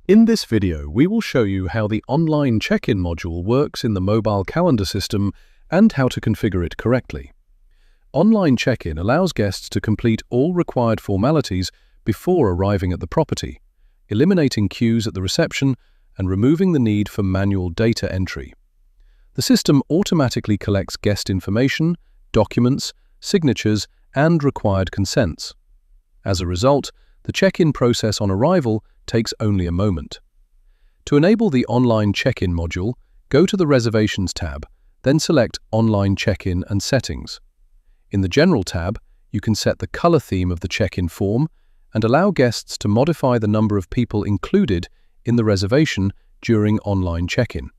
In this video, we will show you how the online check-in module works in the mobile calendar system and how to configure it correctly. Online check-in allows guests to complete all required formalities before arriving at the property, eliminating queues at the reception and removing the need for manual data entry. The system automatically collects guest information, documents, signatures, and required consents. As a result, the check-in process on arrival takes only a moment. To enable the online check-in module, go to the Reservations tab, then select Online Check-in and Settings. In the General tab, you can set the color theme of the check-in form and allow guests to modify the number of people included in the reservation during online check-in.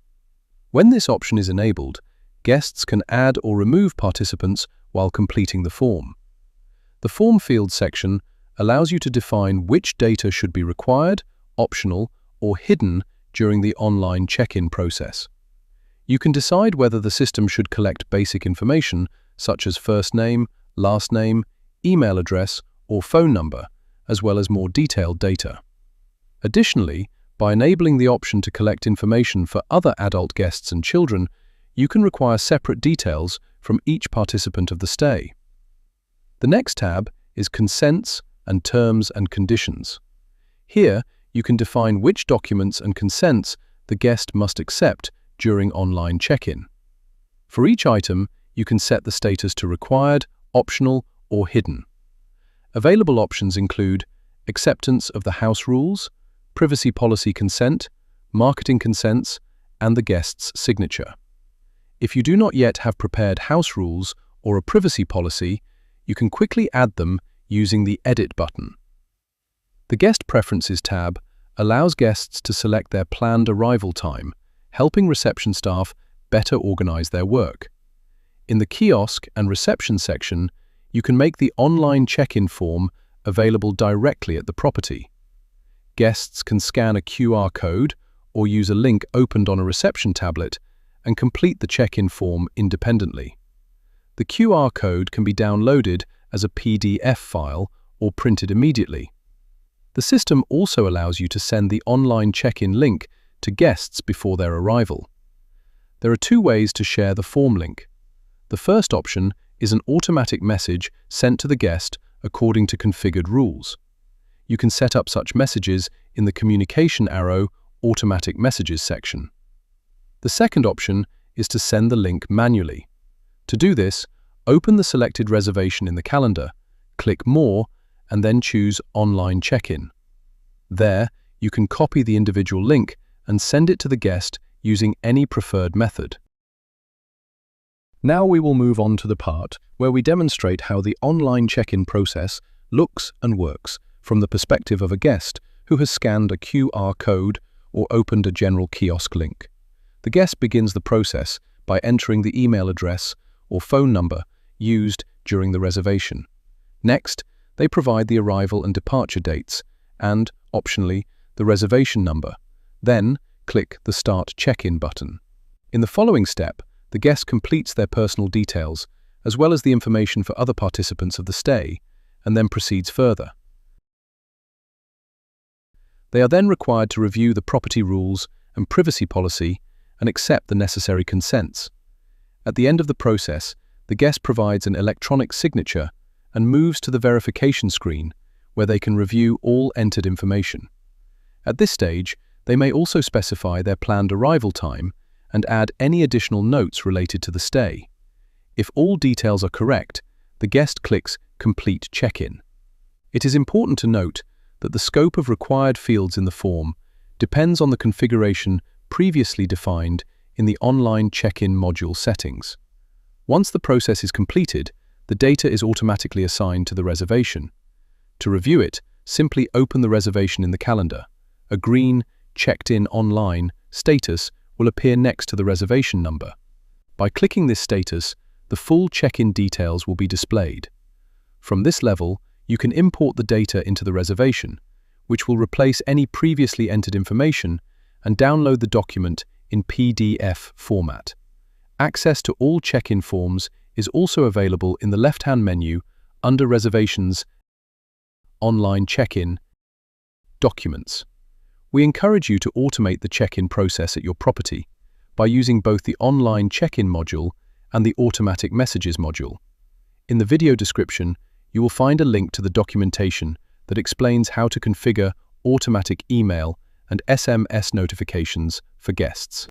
When this option is enabled, guests can add or remove participants while completing the form. The Form Field section allows you to define which data should be required, optional, or hidden during the online check-in process. You can decide whether the system should collect basic information such as first name, last name, email address, or phone number, as well as more detailed data. Additionally, by enabling the option to collect information for other adult guests and children, you can require separate details from each participant of the stay. The next tab is Consents and Terms and Conditions. Here, you can define which documents and consents the guest must accept during online check-in. For each item, you can set the status to required, optional, or hidden. Available options include acceptance of the house rules, privacy policy consent, marketing consents, and the guest's signature. If you do not yet have prepared house rules or a privacy policy, you can quickly add them using the Edit button. The Guest Preferences tab allows guests to select their planned arrival time, helping reception staff better organize their work. In the Kiosk and Reception section, you can make the online check-in form available directly at the property. Guests can scan a QR code or use a link opened on a reception tablet and complete the check-in form independently. The QR code can be downloaded as a PDF file or printed immediately. The system also allows you to send the online check-in link to guests before their arrival. There are two ways to share the form link. The first option is an automatic message sent to the guest according to configured rules. You can set up such messages in the Communication arrow Automatic Messages section. The second option is to send the link manually. To do this, open the selected reservation in the calendar, click More, and then choose Online Check-in. There, you can copy the individual link and send it to the guest using any preferred method. Now we will move on to the part where we demonstrate how the online check-in process looks and works from the perspective of a guest who has scanned a QR code or opened a general kiosk link. The guest begins the process by entering the email address or phone number used during the reservation. Next, they provide the arrival and departure dates and, optionally, the reservation number. Then, click the Start Check-in button. In the following step, the guest completes their personal details, as well as the information for other participants of the stay, and then proceeds further. They are then required to review the property rules and privacy policy and accept the necessary consents. At the end of the process, the guest provides an electronic signature and moves to the verification screen, where they can review all entered information. At this stage, they may also specify their planned arrival time and add any additional notes related to the stay. If all details are correct, the guest clicks Complete Check-in. It is important to note that the scope of required fields in the form depends on the configuration previously defined in the online check-in module settings. Once the process is completed, the data is automatically assigned to the reservation. To review it, simply open the reservation in the calendar. A green Checked in online status will appear next to the reservation number. By clicking this status, the full check-in details will be displayed. From this level, you can import the data into the reservation, which will replace any previously entered information, and download the document in PDF format. Access to all check-in forms is also available in the left-hand menu under Reservations, Online Check-in, Documents. We encourage you to automate the check-in process at your property by using both the online check-in module and the automatic messages module. In the video description, you will find a link to the documentation that explains how to configure automatic email and SMS notifications for guests.